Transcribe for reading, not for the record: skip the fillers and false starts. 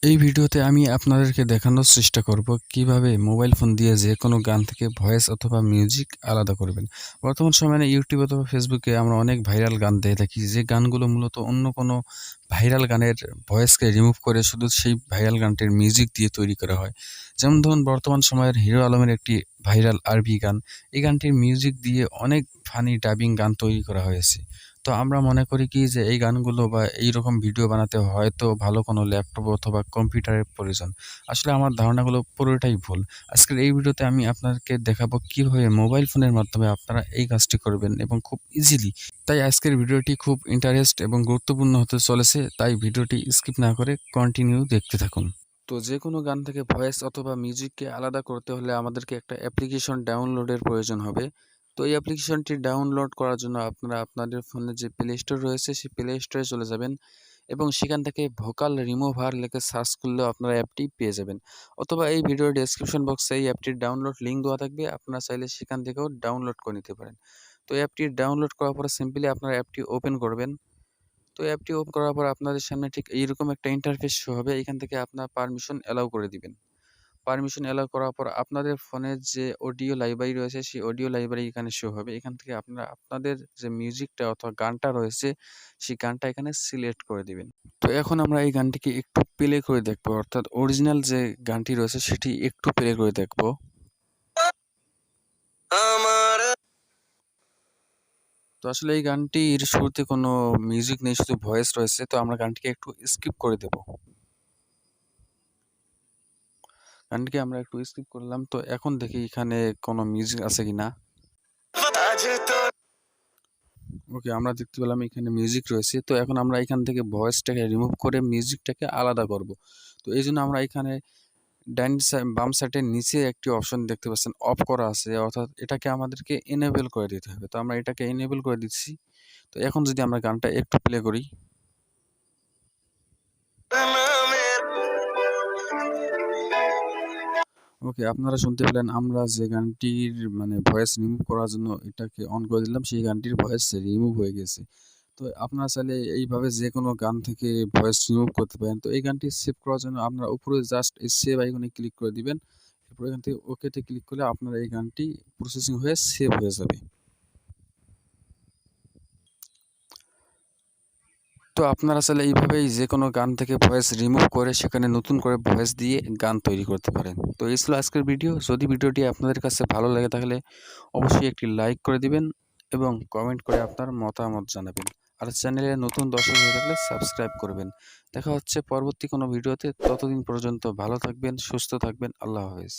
এই ভিডিওতে আমি আপনাদেরকে দেখানোর চেষ্টা করব কিভাবে মোবাইল ফোন দিয়ে যে কোনো গান থেকে ভয়েস অথবা মিউজিক আলাদা করবেন। বর্তমান সময়ে ইউটিউব অথবা ফেসবুকে আমরা অনেক ভাইরাল গান দেখে থাকি, যে গানগুলো মূলত অন্য কোনো ভাইরাল গানের ভয়েসকে রিমুভ করে শুধু সেই ভাইরাল গানটির মিউজিক দিয়ে তৈরি করা হয়। যেমন ধরুন, বর্তমান সময়ের হিরো আলমের একটি ভাইরাল আরবি গান, এই গানটির মিউজিক দিয়ে অনেক ফানি ডাবিং গান তৈরি করা হয়েছে। তো আমরা মনে করি কি যে এই গানগুলো বা এইরকম ভিডিও বানাতে হয়তো ভালো কোনো ল্যাপটপ অথবা কম্পিউটারের প্রয়োজন। আসলে আমার ধারণাগুলো পুরোটাই ভুল। আজকের এই ভিডিওতে আমি আপনাদেরকে দেখাবো কিভাবে মোবাইল ফোনের মাধ্যমে আপনারা এই কাজটি করবেন এবং খুব ইজিলি। তাই আজকের ভিডিওটি খুব ইন্টারেস্ট এবং গুরুত্বপূর্ণ হতে চলেছে, তাই ভিডিওটি স্কিপ না করে কন্টিনিউ দেখতে থাকুন। তো যে কোনো গান থেকে ভয়েস অথবা মিউজিককে আলাদা করতে হলে আমাদেরকে একটা অ্যাপ্লিকেশন ডাউনলোডের প্রয়োজন হবে। তো এই অ্যাপ্লিকেশনটি ডাউনলোড করার জন্য আপনারা আপনাদের ফোনে যে প্লে স্টোর রয়েছে সেই প্লে স্টোরে চলে যাবেন এবং সেখান থেকে ভোকাল রিমুভার লিখে সার্চ করলেও আপনারা অ্যাপটি পেয়ে যাবেন। অথবা এই ভিডিওর ডেসক্রিপশন বক্সে এই অ্যাপটির ডাউনলোড লিঙ্ক দেওয়া থাকবে, আপনারা চাইলে সেখান থেকেও ডাউনলোড করে নিতে পারেন। তো অ্যাপটি ডাউনলোড করার পরে সিম্পলি আপনারা অ্যাপটি ওপেন করবেন। তো অ্যাপটি ওপেন করার পর আপনাদের সামনে ঠিক এইরকম একটা ইন্টারফেস শো হবে। এখান থেকে আপনার পারমিশন অ্যালাউ করে দিবেন। পারমিশন অ্যালাউ করার পর আপনাদের ফোনের যে অডিও লাইব্রেরি রয়েছে সেই অডিও লাইব্রেরি এখানে শো হবে। এখান থেকে আপনারা আপনাদের যে মিউজিকটা অথবা গানটা রয়েছে সেই গানটা এখানে সিলেক্ট করে দিবেন। তো এখন আমরা এই গানটিকে একটু প্লে করে দেখবো, অর্থাৎ অরিজিনাল যে গানটি রয়েছে সেটি একটু প্লে করে দেখবো। তো আসলে এই গানটির শুরুতে কোনো মিউজিক নেই, শুধু ভয়েস রয়েছে। তো আমরা গানটিকে একটু স্কিপ করে দেব। গানটিকে আমরা একটু স্কিপ করলাম। তো এখন দেখি এখানে কোনো মিউজিক আছে কিনা। ওকে, আমরা দেখতে পেলাম এখানে মিউজিক রয়েছে। তো এখন আমরা এখান থেকে ভয়েসটাকে রিমুভ করে মিউজিকটাকে আলাদা করব। তো এই জন্য আমরা এখানে বাম সাইডের নিচে একটি অপশন দেখতে পাচ্ছেন, অফ করা আছে, অর্থাৎ এটাকে আমাদেরকে এনেবল করে দিতে হবে। তো আমরা এটাকে এনেবল করে দিচ্ছি। তো এখন যদি আমরা গানটা একটু প্লে করি, ওকে, আপনারা শুনতে পেলেন আমরা যে গানটির ভয়েস রিমুভ করার জন্য এটাকে অন করে দিলাম, সেই গানটির ভয়েস রিমুভ হয়ে গেছে। তো আপনারা চাইলে এইভাবে যে কোনো গান থেকে ভয়েস রিমুভ করতে পারেন। তো এই গানটি সেভ করার জন্য আপনারা উপরে জাস্ট এই সেভ আইকনে ক্লিক করে দিবেন। এরপর এখান থেকে ওকেতে ক্লিক করলে আপনার এই গানটি প্রসেসিং হয়ে সেভ হয়ে যাবে। তো আপনারা চাইলে এইভাবেই যে কোনো গান থেকে ভয়েস রিমুভ করে সেখানে নতুন করে ভয়েস দিয়ে গান তৈরি করতে পারেন। তো এই ছিল আজকের ভিডিও। যদি ভিডিওটি আপনাদের কাছে ভালো লাগে তাহলে অবশ্যই একটি লাইক করে দিবেন এবং কমেন্ট করে আপনার মতামত জানাবেন। আর চ্যানেলে নতুন দর্শক হয়ে থাকলে সাবস্ক্রাইব করবেন। দেখা হচ্ছে পরবর্তী কোনো ভিডিওতে। ততদিন পর্যন্ত ভালো থাকবেন, সুস্থ থাকবেন। আল্লাহ হাফেজ।